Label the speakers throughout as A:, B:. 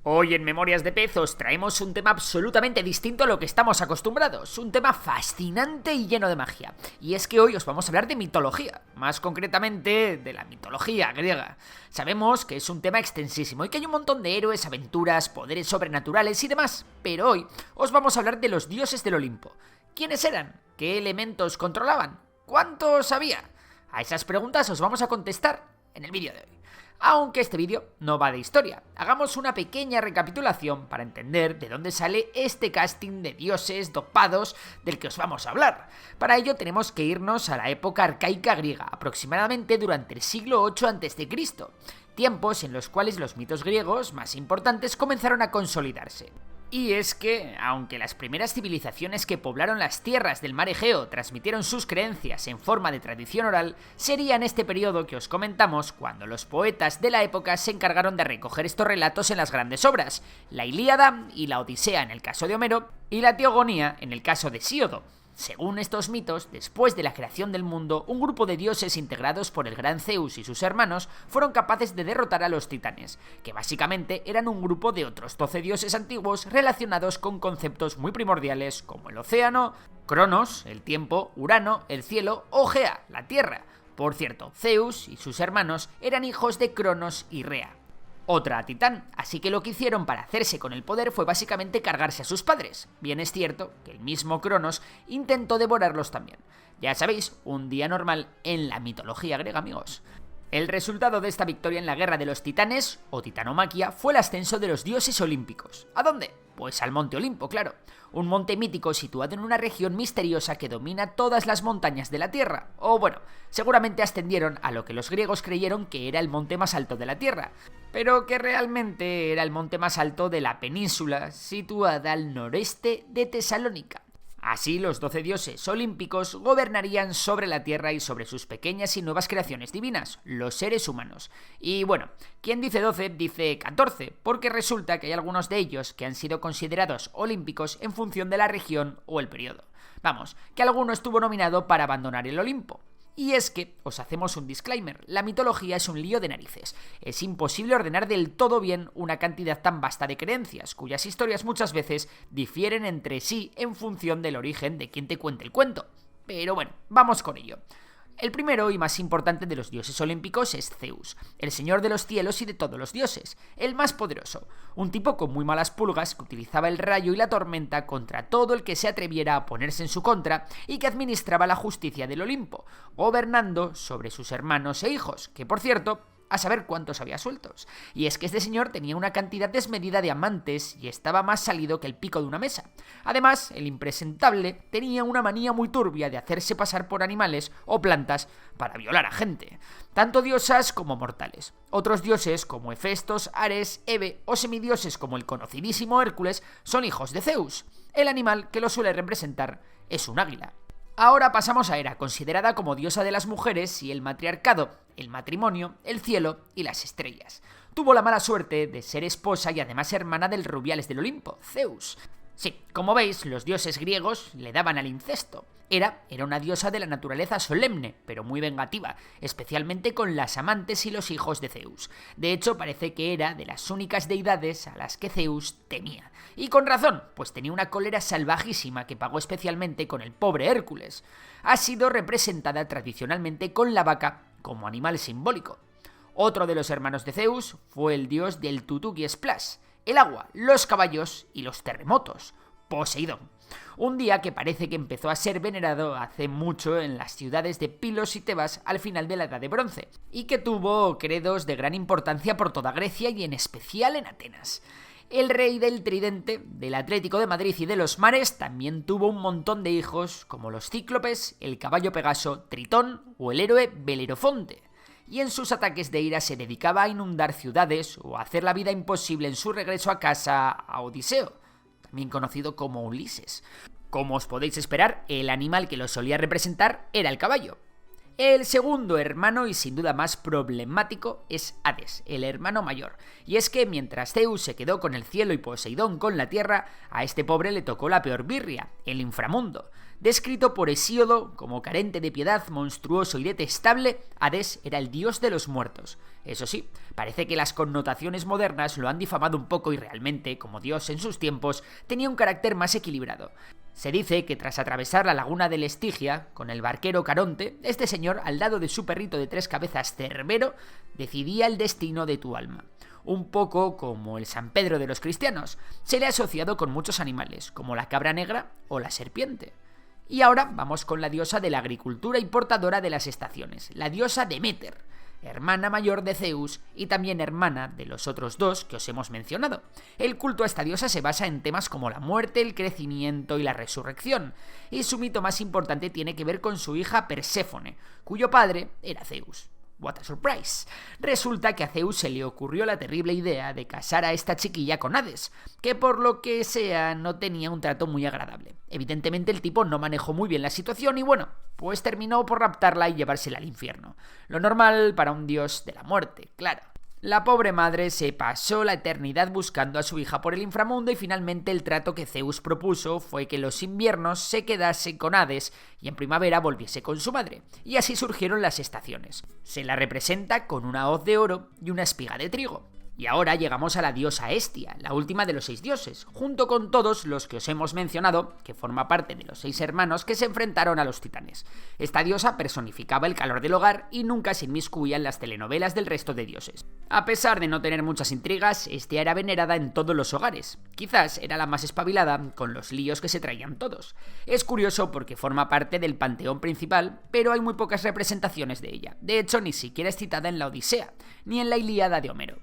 A: Hoy en Memorias de Pez os traemos un tema absolutamente distinto a lo que estamos acostumbrados, un tema fascinante y lleno de magia. Y es que hoy os vamos a hablar de mitología, más concretamente de la mitología griega. Sabemos que es un tema extensísimo y que hay un montón de héroes, aventuras, poderes sobrenaturales y demás, pero hoy os vamos a hablar de los dioses del Olimpo. ¿Quiénes eran? ¿Qué elementos controlaban? ¿Cuántos había? A esas preguntas os vamos a contestar en el vídeo de hoy. Aunque este vídeo no va de historia, hagamos una pequeña recapitulación para entender de dónde sale este casting de dioses dopados del que os vamos a hablar. Para ello tenemos que irnos a la época arcaica griega, aproximadamente durante el siglo 8 a.C., tiempos en los cuales los mitos griegos más importantes comenzaron a consolidarse. Y es que, aunque las primeras civilizaciones que poblaron las tierras del mar Egeo transmitieron sus creencias en forma de tradición oral, sería en este periodo que os comentamos cuando los poetas de la época se encargaron de recoger estos relatos en las grandes obras, la Ilíada y la Odisea en el caso de Homero, y la Teogonía en el caso de Hesíodo. Según estos mitos, después de la creación del mundo, un grupo de dioses integrados por el gran Zeus y sus hermanos fueron capaces de derrotar a los titanes, que básicamente eran un grupo de otros 12 dioses antiguos relacionados con conceptos muy primordiales como el océano, Cronos, el tiempo, Urano, el cielo o Gea, la tierra. Por cierto, Zeus y sus hermanos eran hijos de Cronos y Rea, otra titán, así que lo que hicieron para hacerse con el poder fue básicamente cargarse a sus padres. Bien es cierto que el mismo Cronos intentó devorarlos también. Ya sabéis, un día normal en la mitología griega, amigos. El resultado de esta victoria en la guerra de los titanes, o titanomaquia, fue el ascenso de los dioses olímpicos. ¿A dónde? Pues al Monte Olimpo, claro. Un monte mítico situado en una región misteriosa que domina todas las montañas de la Tierra. O bueno, seguramente ascendieron a lo que los griegos creyeron que era el monte más alto de la Tierra, pero que realmente era el monte más alto de la península, situada al noreste de Tesalónica. Así, los 12 dioses olímpicos gobernarían sobre la Tierra y sobre sus pequeñas y nuevas creaciones divinas, los seres humanos. Y bueno, quien dice 12 dice 14, porque resulta que hay algunos de ellos que han sido considerados olímpicos en función de la región o el periodo. Vamos, que alguno estuvo nominado para abandonar el Olimpo. Y es que, os hacemos un disclaimer, la mitología es un lío de narices. Es imposible ordenar del todo bien una cantidad tan vasta de creencias, cuyas historias muchas veces difieren entre sí en función del origen de quien te cuente el cuento. Pero bueno, vamos con ello. El primero y más importante de los dioses olímpicos es Zeus, el señor de los cielos y de todos los dioses, el más poderoso, un tipo con muy malas pulgas que utilizaba el rayo y la tormenta contra todo el que se atreviera a ponerse en su contra y que administraba la justicia del Olimpo, gobernando sobre sus hermanos e hijos, que por cierto, a saber cuántos había sueltos. Y es que este señor tenía una cantidad desmedida de amantes y estaba más salido que el pico de una mesa. Además, el impresentable tenía una manía muy turbia de hacerse pasar por animales o plantas para violar a gente, tanto diosas como mortales. Otros dioses como Hefestos, Ares, Hebe o semidioses como el conocidísimo Hércules son hijos de Zeus. El animal que lo suele representar es un águila. Ahora pasamos a Hera, considerada como diosa de las mujeres y el matriarcado, el matrimonio, el cielo y las estrellas. Tuvo la mala suerte de ser esposa y además hermana del Rubiales del Olimpo, Zeus. Sí, como veis, los dioses griegos le daban al incesto. Hera era una diosa de la naturaleza solemne, pero muy vengativa, especialmente con las amantes y los hijos de Zeus. De hecho, parece que era de las únicas deidades a las que Zeus temía. Y con razón, pues tenía una cólera salvajísima que pagó especialmente con el pobre Hércules. Ha sido representada tradicionalmente con la vaca como animal simbólico. Otro de los hermanos de Zeus fue el dios del tutú y splash, el agua, los caballos y los terremotos, Poseidón. Un día que parece que empezó a ser venerado hace mucho en las ciudades de Pilos y Tebas al final de la Edad de Bronce, y que tuvo credos de gran importancia por toda Grecia y en especial en Atenas. El rey del tridente, del Atlético de Madrid y de los mares también tuvo un montón de hijos, como los cíclopes, el caballo Pegaso, Tritón o el héroe Belerofonte. Y en sus ataques de ira se dedicaba a inundar ciudades o a hacer la vida imposible en su regreso a casa a Odiseo, también conocido como Ulises. Como os podéis esperar, el animal que lo solía representar era el caballo. El segundo hermano, y sin duda más problemático, es Hades, el hermano mayor. Y es que mientras Zeus se quedó con el cielo y Poseidón con la tierra, a este pobre le tocó la peor birria, el inframundo. Descrito por Hesíodo como carente de piedad, monstruoso y detestable, Hades era el dios de los muertos. Eso sí, parece que las connotaciones modernas lo han difamado un poco y realmente, como dios en sus tiempos, tenía un carácter más equilibrado. Se dice que tras atravesar la laguna del Estigia, con el barquero Caronte, este señor, al lado de su perrito de 3 cabezas Cerbero, decidía el destino de tu alma. Un poco como el San Pedro de los cristianos, se le ha asociado con muchos animales, como la cabra negra o la serpiente. Y ahora vamos con la diosa de la agricultura y portadora de las estaciones, la diosa Deméter, hermana mayor de Zeus y también hermana de los otros dos que os hemos mencionado. El culto a esta diosa se basa en temas como la muerte, el crecimiento y la resurrección, y su mito más importante tiene que ver con su hija Perséfone, cuyo padre era Zeus. What a surprise. Resulta que a Zeus se le ocurrió la terrible idea de casar a esta chiquilla con Hades, que por lo que sea no tenía un trato muy agradable. Evidentemente el tipo no manejó muy bien la situación y bueno, pues terminó por raptarla y llevársela al infierno. Lo normal para un dios de la muerte, claro. La pobre madre se pasó la eternidad buscando a su hija por el inframundo y finalmente el trato que Zeus propuso fue que los inviernos se quedase con Hades y en primavera volviese con su madre. Y así surgieron las estaciones. Se la representa con una hoz de oro y una espiga de trigo. Y ahora llegamos a la diosa Hestia, la última de los 6 dioses, junto con todos los que os hemos mencionado, que forma parte de los 6 hermanos que se enfrentaron a los titanes. Esta diosa personificaba el calor del hogar y nunca se inmiscuía en las telenovelas del resto de dioses. A pesar de no tener muchas intrigas, Hestia era venerada en todos los hogares. Quizás era la más espabilada con los líos que se traían todos. Es curioso porque forma parte del panteón principal, pero hay muy pocas representaciones de ella. De hecho, ni siquiera es citada en la Odisea, ni en la Ilíada de Homero.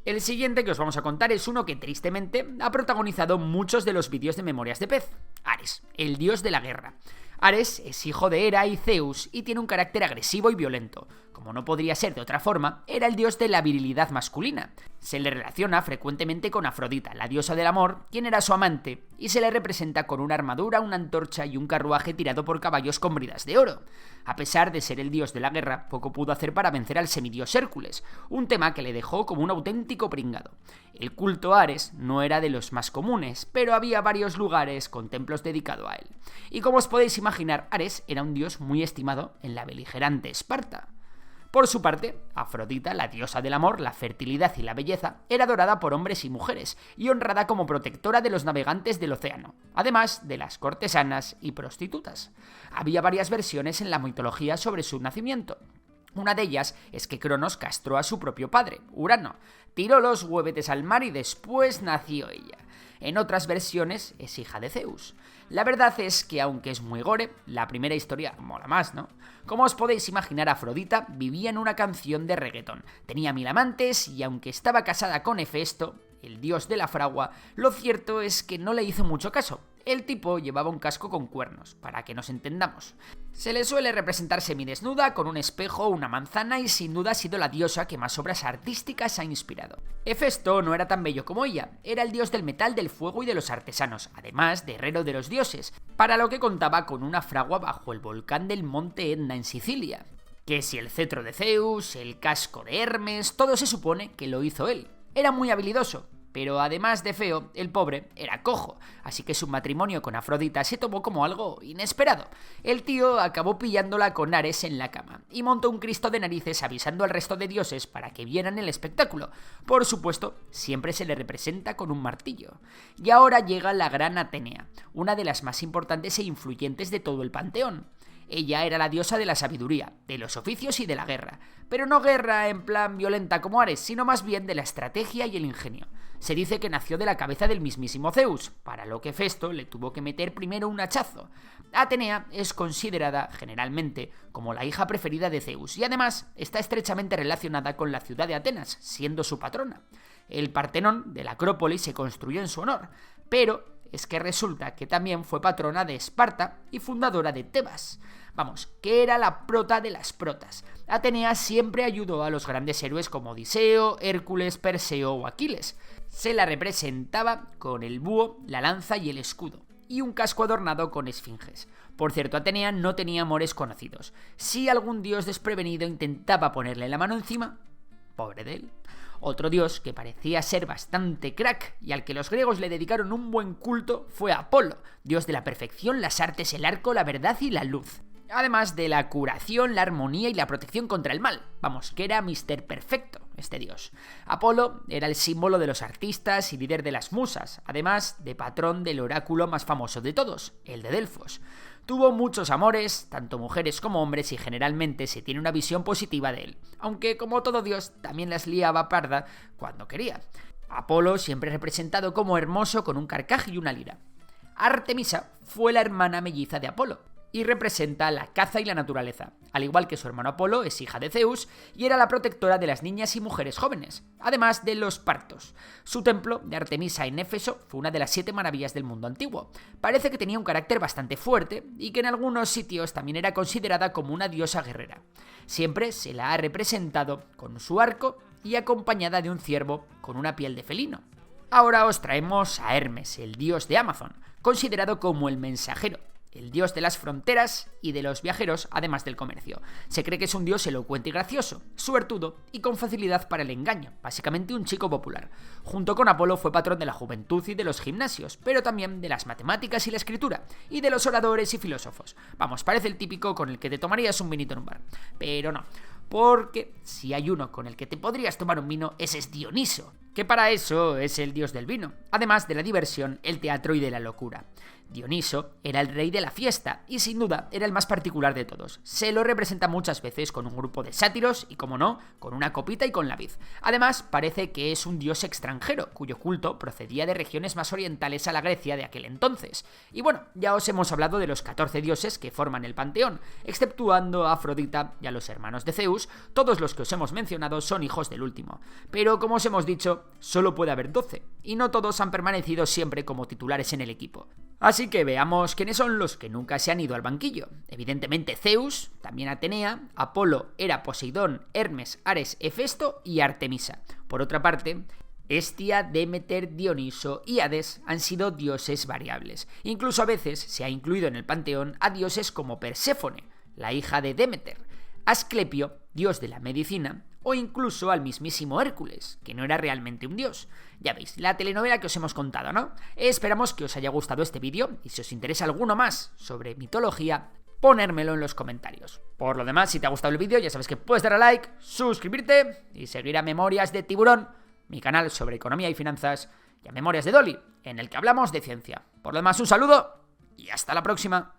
A: El siguiente que os vamos a contar es uno que tristemente ha protagonizado muchos de los vídeos de Memorias de Pez, Ares, el dios de la guerra. Ares es hijo de Hera y Zeus y tiene un carácter agresivo y violento. Como no podría ser de otra forma, era el dios de la virilidad masculina. Se le relaciona frecuentemente con Afrodita, la diosa del amor, quien era su amante, y se le representa con una armadura, una antorcha y un carruaje tirado por caballos con bridas de oro. A pesar de ser el dios de la guerra, poco pudo hacer para vencer al semidios Hércules, un tema que le dejó como un auténtico pringado. El culto a Ares no era de los más comunes, pero había varios lugares con templos dedicados a él. Y como os podéis imaginar, Ares era un dios muy estimado en la beligerante Esparta. Por su parte, Afrodita, la diosa del amor, la fertilidad y la belleza, era adorada por hombres y mujeres y honrada como protectora de los navegantes del océano, además de las cortesanas y prostitutas. Había varias versiones en la mitología sobre su nacimiento. Una de ellas es que Cronos castró a su propio padre, Urano, tiró los huevetes al mar y después nació ella. En otras versiones es hija de Zeus. La verdad es que aunque es muy gore, la primera historia mola más, ¿no? Como os podéis imaginar, Afrodita vivía en una canción de reggaetón. Tenía 1000 amantes y aunque estaba casada con Hefesto, el dios de la fragua, lo cierto es que no le hizo mucho caso. El tipo llevaba un casco con cuernos, para que nos entendamos. Se le suele representar semidesnuda, con un espejo o una manzana y sin duda ha sido la diosa que más obras artísticas ha inspirado. Hefesto no era tan bello como ella, era el dios del metal, del fuego y de los artesanos, además de herrero de los dioses, para lo que contaba con una fragua bajo el volcán del monte Etna en Sicilia. Que si el cetro de Zeus, el casco de Hermes, todo se supone que lo hizo él. Era muy habilidoso, pero además de feo, el pobre era cojo, así que su matrimonio con Afrodita se tomó como algo inesperado. El tío acabó pillándola con Ares en la cama y montó un Cristo de narices avisando al resto de dioses para que vieran el espectáculo. Por supuesto, siempre se le representa con un martillo. Y ahora llega la gran Atenea, una de las más importantes e influyentes de todo el panteón. Ella era la diosa de la sabiduría, de los oficios y de la guerra, pero no guerra en plan violenta como Ares, sino más bien de la estrategia y el ingenio. Se dice que nació de la cabeza del mismísimo Zeus, para lo que Festo le tuvo que meter primero un hachazo. Atenea es considerada, generalmente, como la hija preferida de Zeus y además está estrechamente relacionada con la ciudad de Atenas, siendo su patrona. El Partenón de la Acrópolis se construyó en su honor, pero es que resulta que también fue patrona de Esparta y fundadora de Tebas. Vamos, que era la prota de las protas. Atenea siempre ayudó a los grandes héroes como Odiseo, Hércules, Perseo o Aquiles. Se la representaba con el búho, la lanza y el escudo. y un casco adornado con esfinges. Por cierto, Atenea no tenía amores conocidos. Si algún dios desprevenido intentaba ponerle la mano encima, pobre de él. Otro dios que parecía ser bastante crack y al que los griegos le dedicaron un buen culto fue Apolo, dios de la perfección, las artes, el arco, la verdad y la luz. Además de la curación, la armonía y la protección contra el mal. Vamos, que era Mr. Perfecto, este dios. Apolo era el símbolo de los artistas y líder de las musas, además de patrón del oráculo más famoso de todos, el de Delfos. Tuvo muchos amores, tanto mujeres como hombres, y generalmente se tiene una visión positiva de él, aunque como todo dios también las liaba parda cuando quería. Apolo siempre representado como hermoso con un carcaj y una lira. Artemisa fue la hermana melliza de Apolo y representa la caza y la naturaleza. Al igual que su hermano Apolo, es hija de Zeus y era la protectora de las niñas y mujeres jóvenes, además de los partos. Su templo de Artemisa en Éfeso fue una de las 7 maravillas del mundo antiguo. Parece que tenía un carácter bastante fuerte y que en algunos sitios también era considerada como una diosa guerrera. Siempre se la ha representado con su arco y acompañada de un ciervo con una piel de felino. Ahora os traemos a Hermes, el dios de Amazon, considerado como el mensajero, el dios de las fronteras y de los viajeros, además del comercio. Se cree que es un dios elocuente y gracioso, suertudo y con facilidad para el engaño, básicamente un chico popular. Junto con Apolo fue patrón de la juventud y de los gimnasios, pero también de las matemáticas y la escritura, y de los oradores y filósofos. Vamos, parece el típico con el que te tomarías un vinito en un bar, pero no. Porque si hay uno con el que te podrías tomar un vino, ese es Dioniso, que para eso es el dios del vino, además de la diversión, el teatro y de la locura. Dioniso era el rey de la fiesta y sin duda era el más particular de todos. Se lo representa muchas veces con un grupo de sátiros y, como no, con una copita y con la vid. Además, parece que es un dios extranjero, cuyo culto procedía de regiones más orientales a la Grecia de aquel entonces. Y bueno, ya os hemos hablado de los 14 dioses que forman el panteón, exceptuando a Afrodita y a los hermanos de Zeus. Todos los que os hemos mencionado son hijos del último. Pero como os hemos dicho, solo puede haber 12, y no todos han permanecido siempre como titulares en el equipo. Así que veamos quiénes son los que nunca se han ido al banquillo. Evidentemente Zeus, también Atenea, Apolo, Hera, Poseidón, Hermes, Ares, Hefesto y Artemisa. Por otra parte, Hestia, Demeter, Dioniso y Hades han sido dioses variables. Incluso a veces se ha incluido en el panteón a dioses como Perséfone, la hija de Demeter, Asclepio, dios de la medicina, o incluso al mismísimo Hércules, que no era realmente un dios. Ya veis, la telenovela que os hemos contado, ¿no? Esperamos que os haya gustado este vídeo y si os interesa alguno más sobre mitología, ponérmelo en los comentarios. Por lo demás, si te ha gustado el vídeo, ya sabes que puedes darle a like, suscribirte y seguir a Memorias de Tiburón, mi canal sobre economía y finanzas, y a Memorias de Dolly, en el que hablamos de ciencia. Por lo demás, un saludo y hasta la próxima.